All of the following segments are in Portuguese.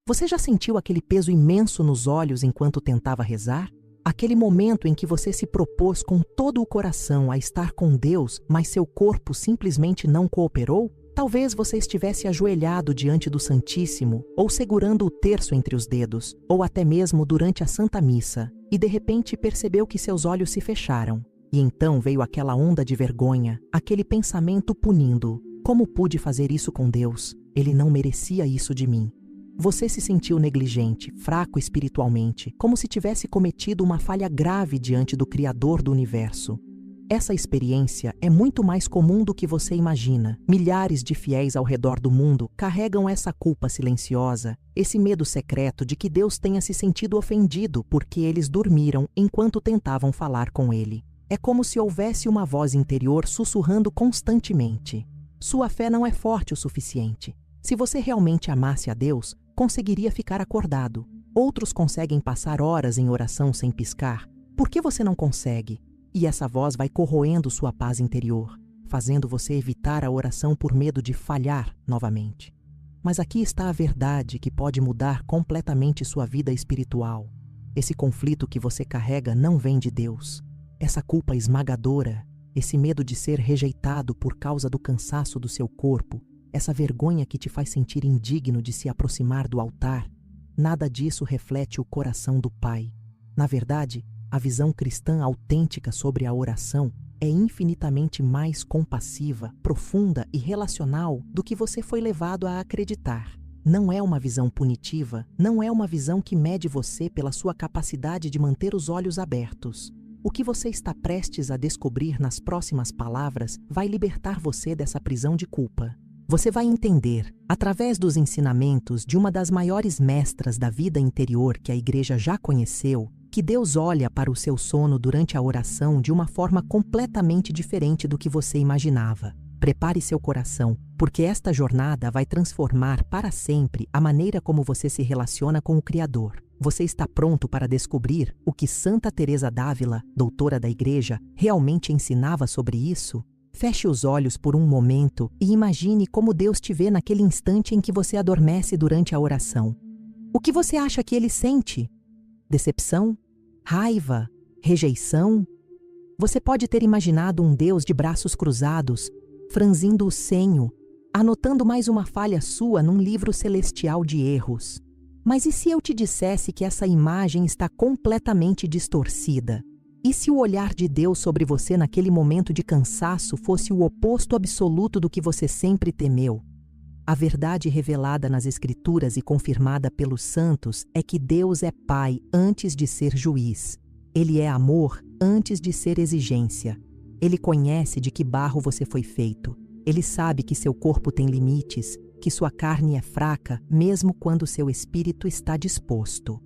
Você já sentiu aquele peso imenso nos olhos enquanto tentava rezar? Aquele momento em que você se propôs com todo o coração a estar com Deus, mas seu corpo simplesmente não cooperou? Talvez você estivesse ajoelhado diante do Santíssimo, ou segurando o terço entre os dedos, ou até mesmo durante a Santa Missa, e de repente percebeu que seus olhos se fecharam. E então veio aquela onda de vergonha, aquele pensamento punindo: como pude fazer isso com Deus? Ele não merecia isso de mim. Você se sentiu negligente, fraco espiritualmente, como se tivesse cometido uma falha grave diante do Criador do Universo. Essa experiência é muito mais comum do que você imagina. Milhares de fiéis ao redor do mundo carregam essa culpa silenciosa, esse medo secreto de que Deus tenha se sentido ofendido porque eles dormiram enquanto tentavam falar com Ele. É como se houvesse uma voz interior sussurrando constantemente: sua fé não é forte o suficiente. Se você realmente amasse a Deus, conseguiria ficar acordado. Outros conseguem passar horas em oração sem piscar. Por que você não consegue? E essa voz vai corroendo sua paz interior, fazendo você evitar a oração por medo de falhar novamente. Mas aqui está a verdade que pode mudar completamente sua vida espiritual. Esse conflito que você carrega não vem de Deus. Essa culpa esmagadora, esse medo de ser rejeitado por causa do cansaço do seu corpo, essa vergonha que te faz sentir indigno de se aproximar do altar, nada disso reflete o coração do Pai. Na verdade, a visão cristã autêntica sobre a oração é infinitamente mais compassiva, profunda e relacional do que você foi levado a acreditar. Não é uma visão punitiva, não é uma visão que mede você pela sua capacidade de manter os olhos abertos. O que você está prestes a descobrir nas próximas palavras vai libertar você dessa prisão de culpa. Você vai entender, através dos ensinamentos de uma das maiores mestras da vida interior que a Igreja já conheceu, que Deus olha para o seu sono durante a oração de uma forma completamente diferente do que você imaginava. Prepare seu coração, porque esta jornada vai transformar para sempre a maneira como você se relaciona com o Criador. Você está pronto para descobrir o que Santa Teresa d'Ávila, doutora da Igreja, realmente ensinava sobre isso? Feche os olhos por um momento e imagine como Deus te vê naquele instante em que você adormece durante a oração. O que você acha que Ele sente? Decepção? Raiva? Rejeição? Você pode ter imaginado um Deus de braços cruzados, franzindo o senho, anotando mais uma falha sua num livro celestial de erros. Mas e se eu te dissesse que essa imagem está completamente distorcida? E se o olhar de Deus sobre você naquele momento de cansaço fosse o oposto absoluto do que você sempre temeu? A verdade revelada nas Escrituras e confirmada pelos santos é que Deus é Pai antes de ser juiz. Ele é amor antes de ser exigência. Ele conhece de que barro você foi feito. Ele sabe que seu corpo tem limites, que sua carne é fraca, mesmo quando seu espírito está disposto.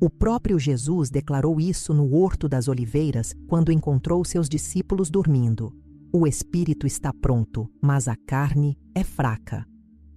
O próprio Jesus declarou isso no Horto das Oliveiras quando encontrou seus discípulos dormindo. O espírito está pronto, mas a carne é fraca.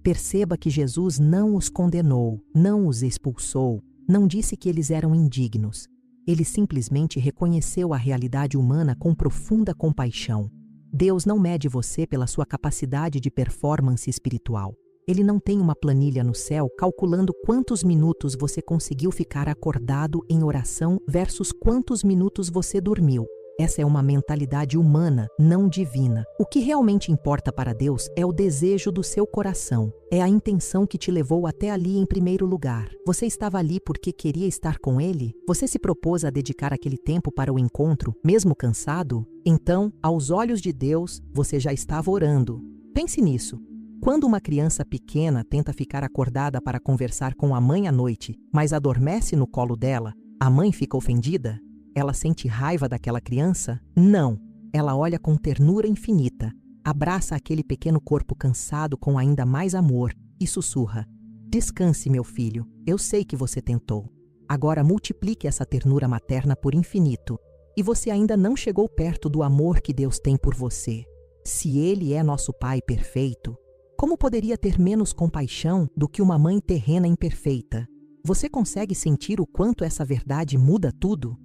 Perceba que Jesus não os condenou, não os expulsou, não disse que eles eram indignos. Ele simplesmente reconheceu a realidade humana com profunda compaixão. Deus não mede você pela sua capacidade de performance espiritual. Ele não tem uma planilha no céu calculando quantos minutos você conseguiu ficar acordado em oração versus quantos minutos você dormiu. Essa é uma mentalidade humana, não divina. O que realmente importa para Deus é o desejo do seu coração. É a intenção que te levou até ali em primeiro lugar. Você estava ali porque queria estar com Ele? Você se propôs a dedicar aquele tempo para o encontro, mesmo cansado? Então, aos olhos de Deus, você já estava orando. Pense nisso. Quando uma criança pequena tenta ficar acordada para conversar com a mãe à noite, mas adormece no colo dela, a mãe fica ofendida? Ela sente raiva daquela criança? Não. Ela olha com ternura infinita, abraça aquele pequeno corpo cansado com ainda mais amor e sussurra: descanse, meu filho, eu sei que você tentou. Agora multiplique essa ternura materna por infinito. E você ainda não chegou perto do amor que Deus tem por você. Se Ele é nosso Pai perfeito, como poderia ter menos compaixão do que uma mãe terrena imperfeita? Você consegue sentir o quanto essa verdade muda tudo?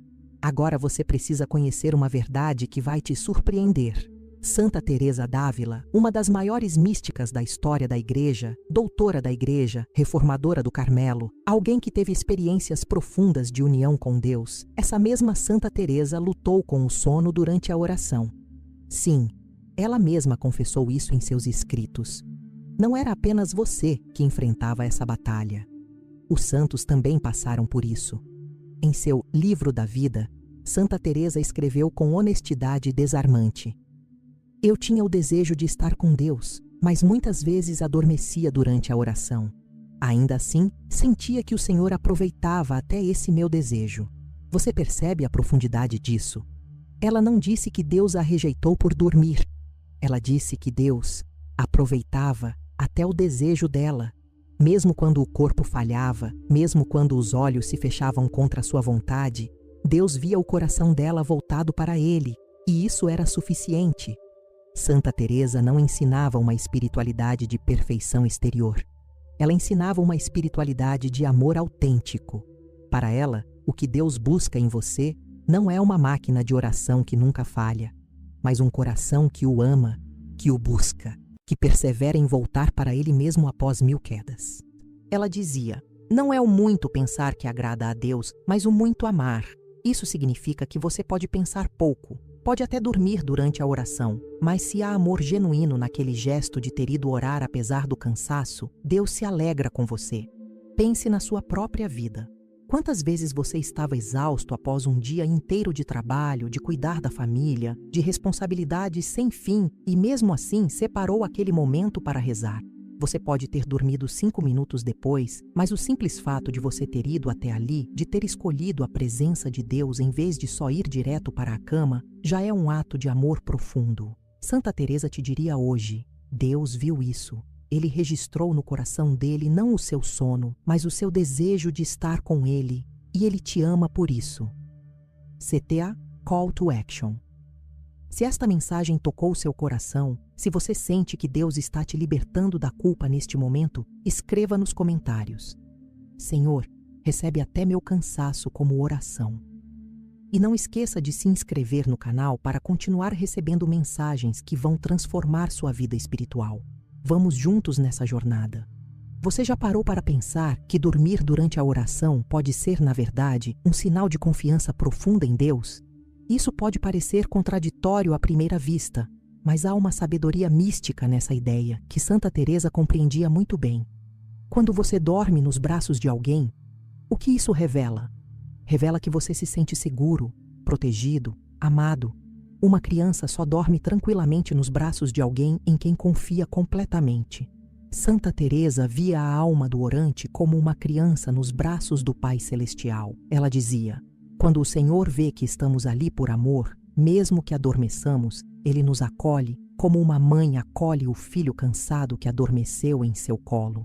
Agora você precisa conhecer uma verdade que vai te surpreender. Santa Teresa d'Ávila, uma das maiores místicas da história da Igreja, doutora da Igreja, reformadora do Carmelo, alguém que teve experiências profundas de união com Deus, essa mesma Santa Teresa lutou com o sono durante a oração. Sim, ela mesma confessou isso em seus escritos. Não era apenas você que enfrentava essa batalha. Os santos também passaram por isso. Em seu Livro da Vida, Santa Teresa escreveu com honestidade desarmante: eu tinha o desejo de estar com Deus, mas muitas vezes adormecia durante a oração. Ainda assim, sentia que o Senhor aproveitava até esse meu desejo. Você percebe a profundidade disso? Ela não disse que Deus a rejeitou por dormir. Ela disse que Deus aproveitava até o desejo dela. Mesmo quando o corpo falhava, mesmo quando os olhos se fechavam contra a sua vontade, Deus via o coração dela voltado para Ele, e isso era suficiente. Santa Teresa não ensinava uma espiritualidade de perfeição exterior. Ela ensinava uma espiritualidade de amor autêntico. Para ela, o que Deus busca em você não é uma máquina de oração que nunca falha, mas um coração que o ama, que o busca, que persevera em voltar para Ele mesmo após 1000 quedas. Ela dizia: não é o muito pensar que agrada a Deus, mas o muito amar. Isso significa que você pode pensar pouco, pode até dormir durante a oração, mas se há amor genuíno naquele gesto de ter ido orar apesar do cansaço, Deus se alegra com você. Pense na sua própria vida. Quantas vezes você estava exausto após um dia inteiro de trabalho, de cuidar da família, de responsabilidades sem fim e mesmo assim separou aquele momento para rezar? Você pode ter dormido 5 minutos depois, mas o simples fato de você ter ido até ali, de ter escolhido a presença de Deus em vez de só ir direto para a cama, já é um ato de amor profundo. Santa Teresa te diria hoje: Deus viu isso. Ele registrou no coração dele não o seu sono, mas o seu desejo de estar com ele, e ele te ama por isso. CTA Call to Action. Se esta mensagem tocou seu coração, se você sente que Deus está te libertando da culpa neste momento, escreva nos comentários: Senhor, recebe até meu cansaço como oração. E não esqueça de se inscrever no canal para continuar recebendo mensagens que vão transformar sua vida espiritual. Vamos juntos nessa jornada. Você já parou para pensar que dormir durante a oração pode ser, na verdade, um sinal de confiança profunda em Deus? Isso pode parecer contraditório à primeira vista, mas há uma sabedoria mística nessa ideia que Santa Teresa compreendia muito bem. Quando você dorme nos braços de alguém, o que isso revela? Revela que você se sente seguro, protegido, amado. Uma criança só dorme tranquilamente nos braços de alguém em quem confia completamente. Santa Teresa via a alma do orante como uma criança nos braços do Pai Celestial. Ela dizia: quando o Senhor vê que estamos ali por amor, mesmo que adormeçamos, Ele nos acolhe como uma mãe acolhe o filho cansado que adormeceu em seu colo.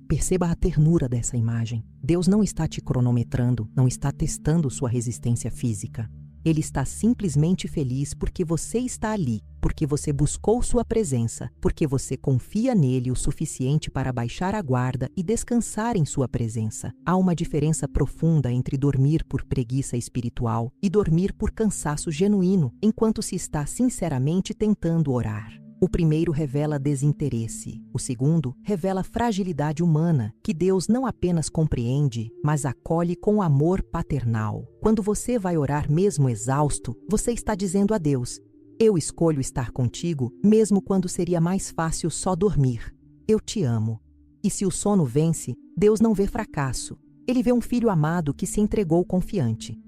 Perceba a ternura dessa imagem. Deus não está te cronometrando, não está testando sua resistência física. Ele está simplesmente feliz porque você está ali, porque você buscou sua presença, porque você confia nele o suficiente para baixar a guarda e descansar em sua presença. Há uma diferença profunda entre dormir por preguiça espiritual e dormir por cansaço genuíno, enquanto se está sinceramente tentando orar. O primeiro revela desinteresse, o segundo revela fragilidade humana, que Deus não apenas compreende, mas acolhe com amor paternal. Quando você vai orar mesmo exausto, você está dizendo a Deus: eu escolho estar contigo, mesmo quando seria mais fácil só dormir. Eu te amo. E se o sono vence, Deus não vê fracasso. Ele vê um filho amado que se entregou confiante.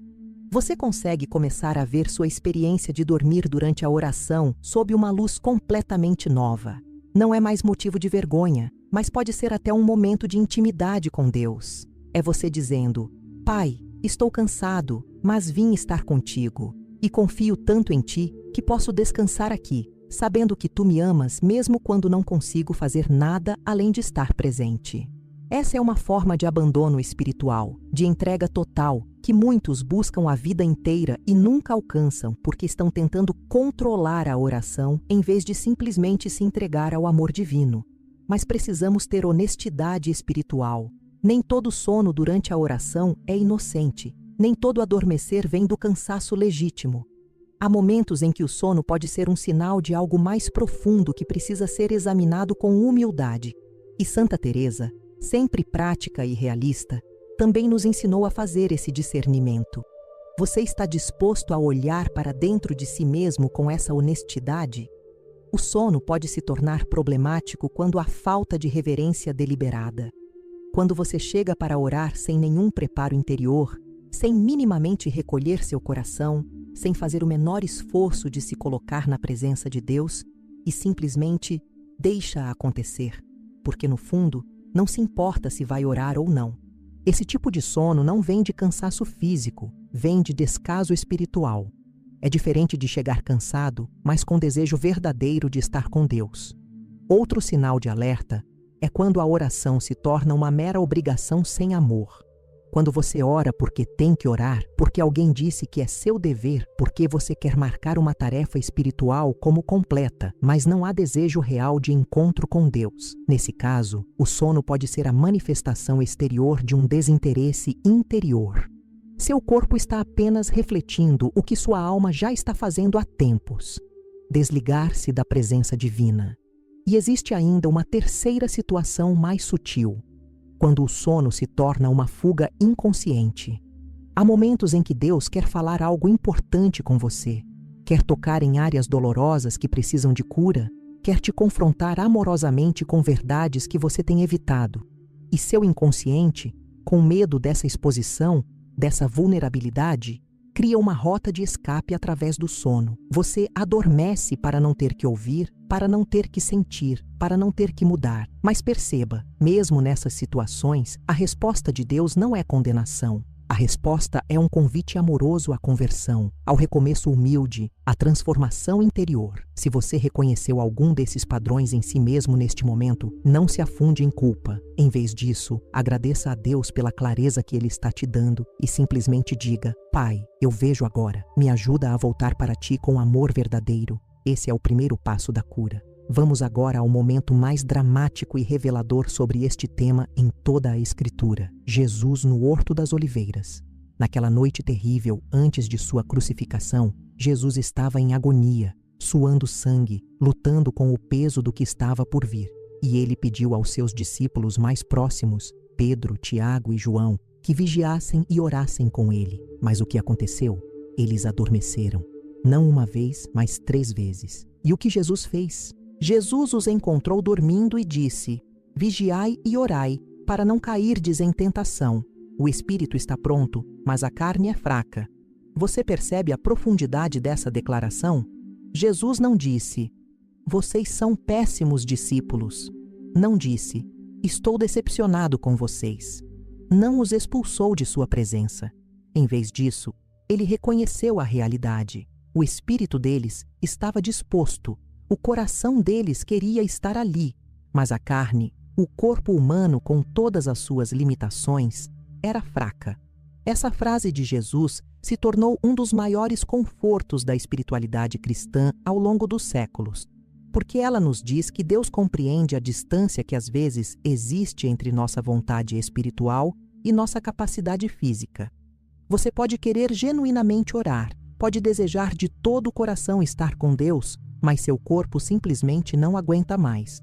Você consegue começar a ver sua experiência de dormir durante a oração sob uma luz completamente nova. Não é mais motivo de vergonha, mas pode ser até um momento de intimidade com Deus. É você dizendo: Pai, estou cansado, mas vim estar contigo. E confio tanto em ti que posso descansar aqui, sabendo que tu me amas mesmo quando não consigo fazer nada além de estar presente. Essa é uma forma de abandono espiritual, de entrega total, que muitos buscam a vida inteira e nunca alcançam porque estão tentando controlar a oração em vez de simplesmente se entregar ao amor divino. Mas precisamos ter honestidade espiritual. Nem todo sono durante a oração é inocente, nem todo adormecer vem do cansaço legítimo. Há momentos em que o sono pode ser um sinal de algo mais profundo que precisa ser examinado com humildade. E Santa Teresa, sempre prática e realista, também nos ensinou a fazer esse discernimento. Você está disposto a olhar para dentro de si mesmo com essa honestidade? O sono pode se tornar problemático quando há falta de reverência deliberada. Quando você chega para orar sem nenhum preparo interior, sem minimamente recolher seu coração, sem fazer o menor esforço de se colocar na presença de Deus e simplesmente deixa acontecer, porque no fundo não se importa se vai orar ou não. Esse tipo de sono não vem de cansaço físico, vem de descaso espiritual. É diferente de chegar cansado, mas com desejo verdadeiro de estar com Deus. Outro sinal de alerta é quando a oração se torna uma mera obrigação sem amor. Quando você ora porque tem que orar, porque alguém disse que é seu dever, porque você quer marcar uma tarefa espiritual como completa, mas não há desejo real de encontro com Deus. Nesse caso, o sono pode ser a manifestação exterior de um desinteresse interior. Seu corpo está apenas refletindo o que sua alma já está fazendo há tempos: desligar-se da presença divina. E existe ainda uma terceira situação mais sutil: quando o sono se torna uma fuga inconsciente. Há momentos em que Deus quer falar algo importante com você, quer tocar em áreas dolorosas que precisam de cura, quer te confrontar amorosamente com verdades que você tem evitado. E seu inconsciente, com medo dessa exposição, dessa vulnerabilidade, cria uma rota de escape através do sono. Você adormece para não ter que ouvir, para não ter que sentir, para não ter que mudar. Mas perceba, mesmo nessas situações, a resposta de Deus não é condenação. A resposta é um convite amoroso à conversão, ao recomeço humilde, à transformação interior. Se você reconheceu algum desses padrões em si mesmo neste momento, não se afunde em culpa. Em vez disso, agradeça a Deus pela clareza que Ele está te dando e simplesmente diga: Pai, eu vejo agora, me ajuda a voltar para Ti com amor verdadeiro. Esse é o primeiro passo da cura. Vamos agora ao momento mais dramático e revelador sobre este tema em toda a Escritura: Jesus no Horto das Oliveiras. Naquela noite terrível, antes de sua crucificação, Jesus estava em agonia, suando sangue, lutando com o peso do que estava por vir. E ele pediu aos seus discípulos mais próximos, Pedro, Tiago e João, que vigiassem e orassem com ele. Mas o que aconteceu? Eles adormeceram. Não uma vez, mas 3 vezes. E o que Jesus fez? Jesus os encontrou dormindo e disse: Vigiai e orai, para não cairdes em tentação. O espírito está pronto, mas a carne é fraca. Você percebe a profundidade dessa declaração? Jesus não disse: Vocês são péssimos discípulos. Não disse: Estou decepcionado com vocês. Não os expulsou de sua presença. Em vez disso, ele reconheceu a realidade. O espírito deles estava disposto. O coração deles queria estar ali, mas a carne, o corpo humano com todas as suas limitações, era fraca. Essa frase de Jesus se tornou um dos maiores confortos da espiritualidade cristã ao longo dos séculos, porque ela nos diz que Deus compreende a distância que às vezes existe entre nossa vontade espiritual e nossa capacidade física. Você pode querer genuinamente orar, pode desejar de todo o coração estar com Deus, mas seu corpo simplesmente não aguenta mais.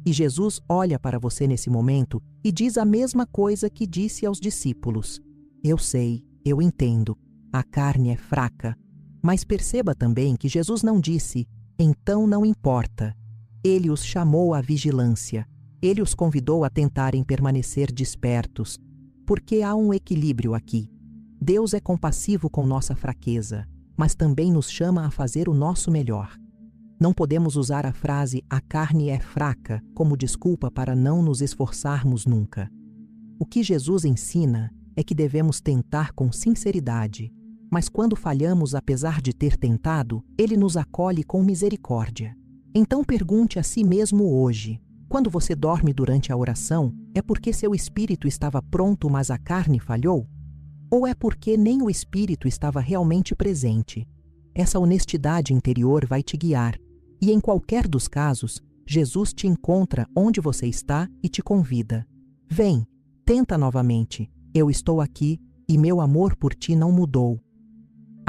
E Jesus olha para você nesse momento e diz a mesma coisa que disse aos discípulos: Eu sei, eu entendo, a carne é fraca. Mas perceba também que Jesus não disse: Então não importa. Ele os chamou à vigilância. Ele os convidou a tentarem permanecer despertos, porque há um equilíbrio aqui. Deus é compassivo com nossa fraqueza, mas também nos chama a fazer o nosso melhor. Não podemos usar a frase "a carne é fraca" como desculpa para não nos esforçarmos nunca. O que Jesus ensina é que devemos tentar com sinceridade, mas quando falhamos apesar de ter tentado, Ele nos acolhe com misericórdia. Então pergunte a si mesmo hoje: quando você dorme durante a oração, é porque seu espírito estava pronto, mas a carne falhou? Ou é porque nem o espírito estava realmente presente? Essa honestidade interior vai te guiar. E em qualquer dos casos, Jesus te encontra onde você está e te convida. Vem, tenta novamente. Eu estou aqui e meu amor por ti não mudou.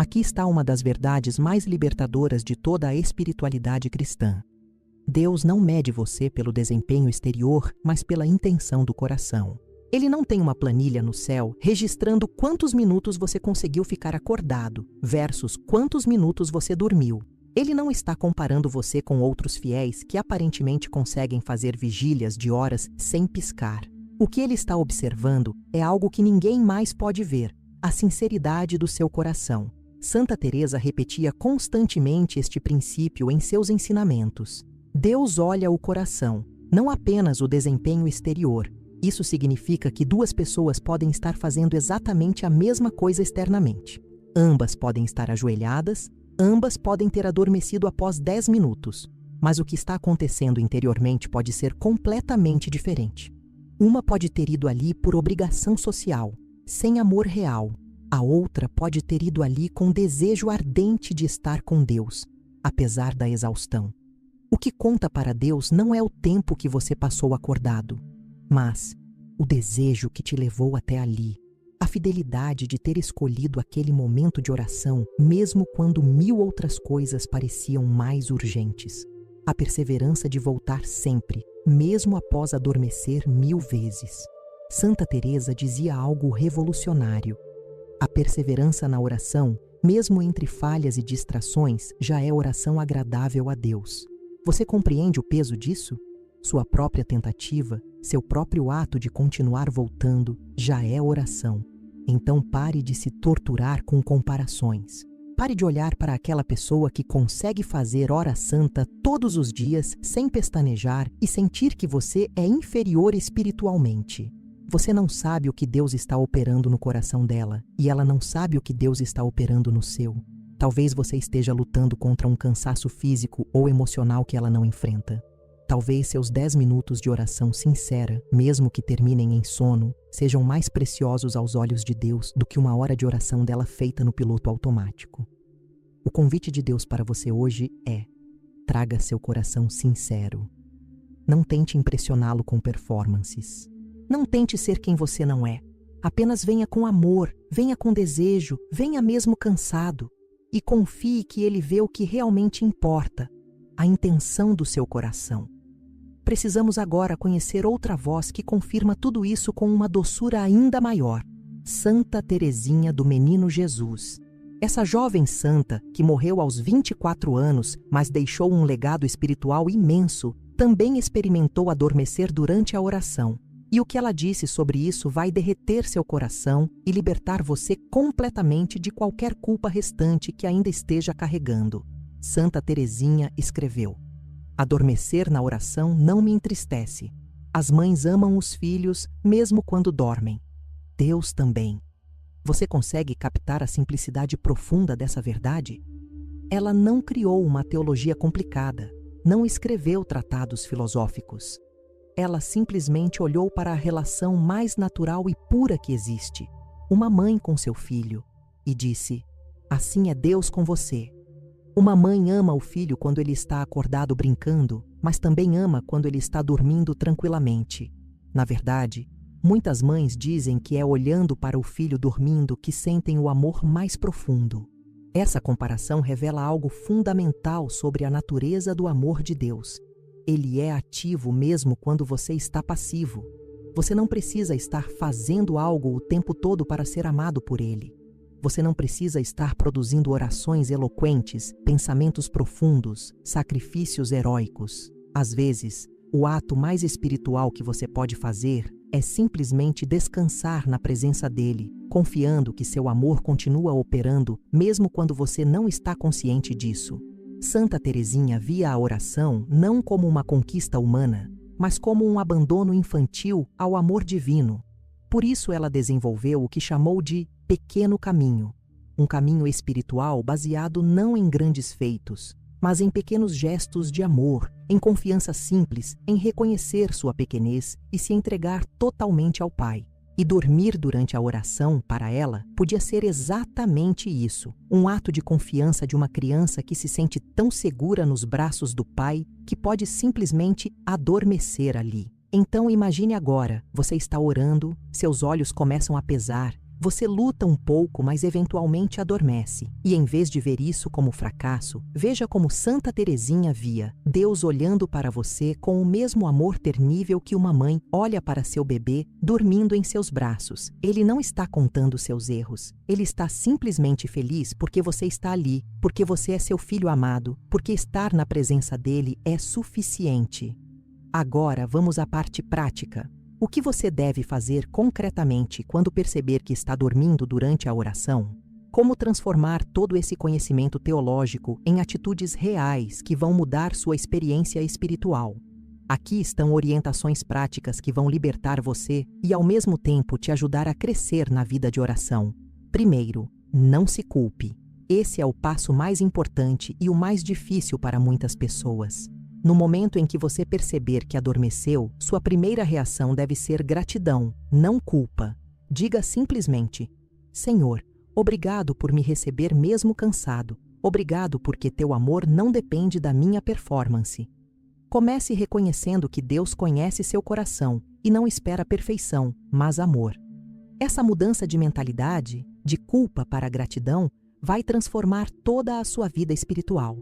Aqui está uma das verdades mais libertadoras de toda a espiritualidade cristã. Deus não mede você pelo desempenho exterior, mas pela intenção do coração. Ele não tem uma planilha no céu registrando quantos minutos você conseguiu ficar acordado versus quantos minutos você dormiu. Ele não está comparando você com outros fiéis que aparentemente conseguem fazer vigílias de horas sem piscar. O que ele está observando é algo que ninguém mais pode ver: a sinceridade do seu coração. Santa Teresa repetia constantemente este princípio em seus ensinamentos. Deus olha o coração, não apenas o desempenho exterior. Isso significa que duas pessoas podem estar fazendo exatamente a mesma coisa externamente. Ambas podem estar ajoelhadas, ambas podem ter adormecido após 10 minutos, mas o que está acontecendo interiormente pode ser completamente diferente. Uma pode ter ido ali por obrigação social, sem amor real. A outra pode ter ido ali com desejo ardente de estar com Deus, apesar da exaustão. O que conta para Deus não é o tempo que você passou acordado, mas o desejo que te levou até ali, a fidelidade de ter escolhido aquele momento de oração, mesmo quando 1000 outras coisas pareciam mais urgentes, a perseverança de voltar sempre, mesmo após adormecer 1000 vezes. Santa Teresa dizia algo revolucionário: a perseverança na oração, mesmo entre falhas e distrações, já é oração agradável a Deus. Você compreende o peso disso? Sua própria tentativa, seu próprio ato de continuar voltando, já é oração. Então pare de se torturar com comparações. Pare de olhar para aquela pessoa que consegue fazer hora santa todos os dias, sem pestanejar, e sentir que você é inferior espiritualmente. Você não sabe o que Deus está operando no coração dela, e ela não sabe o que Deus está operando no seu. Talvez você esteja lutando contra um cansaço físico ou emocional que ela não enfrenta. Talvez seus 10 minutos de oração sincera, mesmo que terminem em sono, sejam mais preciosos aos olhos de Deus do que uma hora de oração dela feita no piloto automático. O convite de Deus para você hoje é: traga seu coração sincero. Não tente impressioná-lo com performances. Não tente ser quem você não é. Apenas venha com amor, venha com desejo, venha mesmo cansado. E confie que Ele vê o que realmente importa, a intenção do seu coração. Precisamos agora conhecer outra voz que confirma tudo isso com uma doçura ainda maior: Santa Teresinha do Menino Jesus. Essa jovem santa, que morreu aos 24 anos, mas deixou um legado espiritual imenso, também experimentou adormecer durante a oração. E o que ela disse sobre isso vai derreter seu coração e libertar você completamente de qualquer culpa restante que ainda esteja carregando. Santa Teresinha escreveu: adormecer na oração não me entristece. As mães amam os filhos mesmo quando dormem. Deus também. Você consegue captar a simplicidade profunda dessa verdade? Ela não criou uma teologia complicada, não escreveu tratados filosóficos. Ela simplesmente olhou para a relação mais natural e pura que existe, uma mãe com seu filho, e disse: assim é Deus com você. Uma mãe ama o filho quando ele está acordado brincando, mas também ama quando ele está dormindo tranquilamente. Na verdade, muitas mães dizem que é olhando para o filho dormindo que sentem o amor mais profundo. Essa comparação revela algo fundamental sobre a natureza do amor de Deus. Ele é ativo mesmo quando você está passivo. Você não precisa estar fazendo algo o tempo todo para ser amado por Ele. Você não precisa estar produzindo orações eloquentes, pensamentos profundos, sacrifícios heróicos. Às vezes, o ato mais espiritual que você pode fazer é simplesmente descansar na presença dele, confiando que seu amor continua operando mesmo quando você não está consciente disso. Santa Teresinha via a oração não como uma conquista humana, mas como um abandono infantil ao amor divino. Por isso ela desenvolveu o que chamou de pequeno caminho, um caminho espiritual baseado não em grandes feitos, mas em pequenos gestos de amor, em confiança simples, em reconhecer sua pequenez e se entregar totalmente ao Pai. E dormir durante a oração, para ela, podia ser exatamente isso, um ato de confiança de uma criança que se sente tão segura nos braços do Pai que pode simplesmente adormecer ali. Então imagine agora, você está orando, seus olhos começam a pesar, Você luta um pouco, mas eventualmente adormece. E em vez de ver isso como fracasso, veja como Santa Teresinha via: Deus olhando para você com o mesmo amor ternível que uma mãe olha para seu bebê dormindo em seus braços. Ele não está contando seus erros. Ele está simplesmente feliz porque você está ali, porque você é seu filho amado, porque estar na presença dele é suficiente. Agora vamos à parte prática. O que você deve fazer concretamente quando perceber que está dormindo durante a oração? Como transformar todo esse conhecimento teológico em atitudes reais que vão mudar sua experiência espiritual? Aqui estão orientações práticas que vão libertar você e, ao mesmo tempo, te ajudar a crescer na vida de oração. Primeiro, não se culpe. Esse é o passo mais importante e o mais difícil para muitas pessoas. No momento em que você perceber que adormeceu, sua primeira reação deve ser gratidão, não culpa. Diga simplesmente: Senhor, obrigado por me receber mesmo cansado. Obrigado porque teu amor não depende da minha performance. Comece reconhecendo que Deus conhece seu coração e não espera perfeição, mas amor. Essa mudança de mentalidade, de culpa para gratidão, vai transformar toda a sua vida espiritual.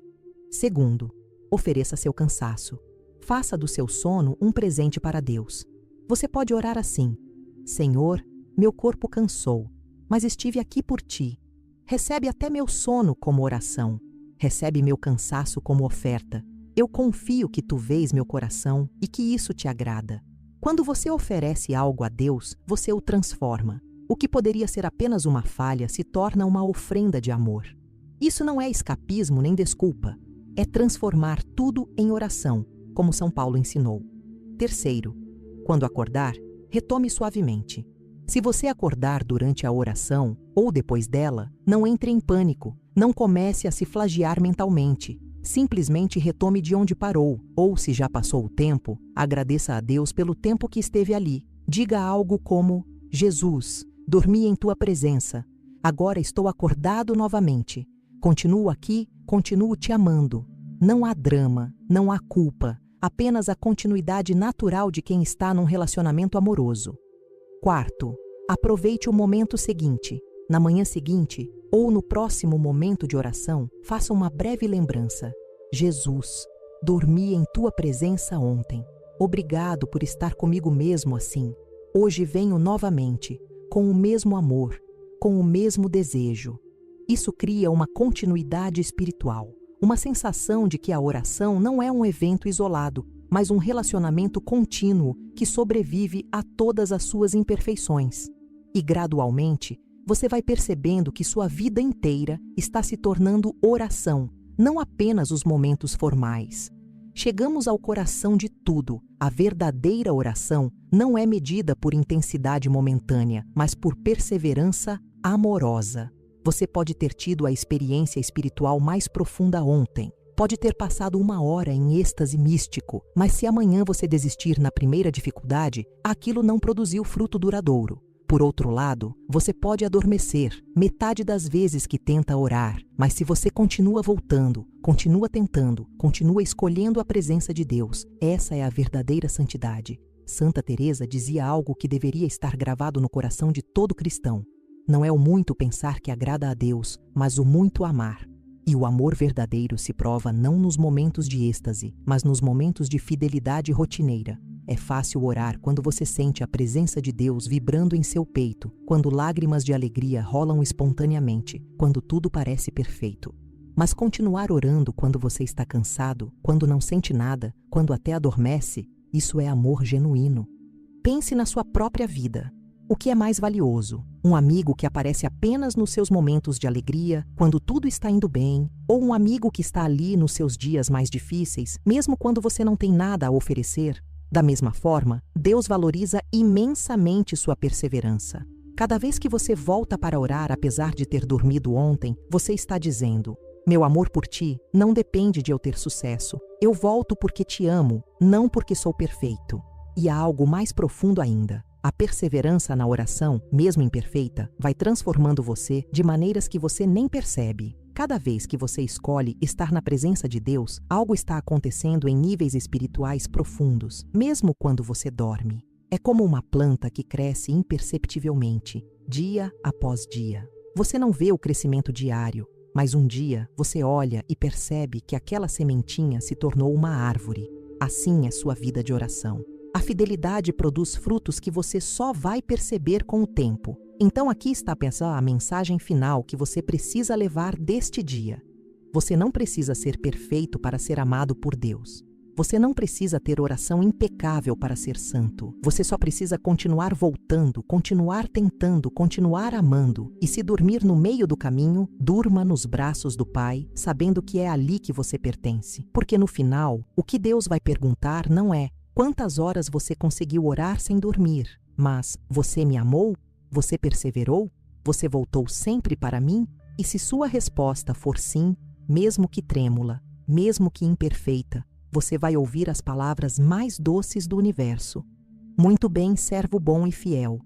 Segundo, ofereça seu cansaço. Faça do seu sono um presente para Deus. Você pode orar assim: Senhor, meu corpo cansou, mas estive aqui por ti. Recebe até meu sono como oração. Recebe meu cansaço como oferta. Eu confio que tu vês meu coração e que isso te agrada. Quando você oferece algo a Deus, você o transforma. O que poderia ser apenas uma falha se torna uma ofrenda de amor. Isso não é escapismo nem desculpa. É transformar tudo em oração, como São Paulo ensinou. Terceiro, quando acordar, retome suavemente. Se você acordar durante a oração ou depois dela, não entre em pânico, não comece a se flagelar mentalmente. Simplesmente retome de onde parou, ou se já passou o tempo, agradeça a Deus pelo tempo que esteve ali. Diga algo como: Jesus, dormi em tua presença. Agora estou acordado novamente. Continuo aqui, continuo te amando. Não há drama, não há culpa, apenas a continuidade natural de quem está num relacionamento amoroso. Quarto, aproveite o momento seguinte. Na manhã seguinte, ou no próximo momento de oração, faça uma breve lembrança. Jesus, dormi em tua presença ontem. Obrigado por estar comigo mesmo assim. Hoje venho novamente, com o mesmo amor, com o mesmo desejo. Isso cria uma continuidade espiritual, uma sensação de que a oração não é um evento isolado, mas um relacionamento contínuo que sobrevive a todas as suas imperfeições. E gradualmente, você vai percebendo que sua vida inteira está se tornando oração, não apenas os momentos formais. Chegamos ao coração de tudo. A verdadeira oração não é medida por intensidade momentânea, mas por perseverança amorosa. Você pode ter tido a experiência espiritual mais profunda ontem. Pode ter passado 1 hora em êxtase místico, mas se amanhã você desistir na primeira dificuldade, aquilo não produziu fruto duradouro. Por outro lado, você pode adormecer metade das vezes que tenta orar, mas se você continua voltando, continua tentando, continua escolhendo a presença de Deus, essa é a verdadeira santidade. Santa Teresa dizia algo que deveria estar gravado no coração de todo cristão. Não é o muito pensar que agrada a Deus, mas o muito amar. E o amor verdadeiro se prova não nos momentos de êxtase, mas nos momentos de fidelidade rotineira. É fácil orar quando você sente a presença de Deus vibrando em seu peito, quando lágrimas de alegria rolam espontaneamente, quando tudo parece perfeito. Mas continuar orando quando você está cansado, quando não sente nada, quando até adormece, isso é amor genuíno. Pense na sua própria vida. O que é mais valioso? Um amigo que aparece apenas nos seus momentos de alegria, quando tudo está indo bem, ou um amigo que está ali nos seus dias mais difíceis, mesmo quando você não tem nada a oferecer? Da mesma forma, Deus valoriza imensamente sua perseverança. Cada vez que você volta para orar apesar de ter dormido ontem, você está dizendo: meu amor por ti não depende de eu ter sucesso. Eu volto porque te amo, não porque sou perfeito. E há algo mais profundo ainda. A perseverança na oração, mesmo imperfeita, vai transformando você de maneiras que você nem percebe. Cada vez que você escolhe estar na presença de Deus, algo está acontecendo em níveis espirituais profundos, mesmo quando você dorme. É como uma planta que cresce imperceptivelmente. dia após dia. Você não vê o crescimento diário, mas um dia você olha e percebe que aquela sementinha se tornou uma árvore. Assim é sua vida de oração. A fidelidade produz frutos que você só vai perceber com o tempo. Então aqui está a mensagem final que você precisa levar deste dia. Você não precisa ser perfeito para ser amado por Deus. Você não precisa ter oração impecável para ser santo. Você só precisa continuar voltando, continuar tentando, continuar amando. E se dormir no meio do caminho, durma nos braços do Pai, sabendo que é ali que você pertence. Porque no final, o que Deus vai perguntar não é quantas horas você conseguiu orar sem dormir, mas você me amou? Você perseverou? Você voltou sempre para mim? E se sua resposta for sim, mesmo que trêmula, mesmo que imperfeita, você vai ouvir as palavras mais doces do universo. Muito bem, servo bom e fiel.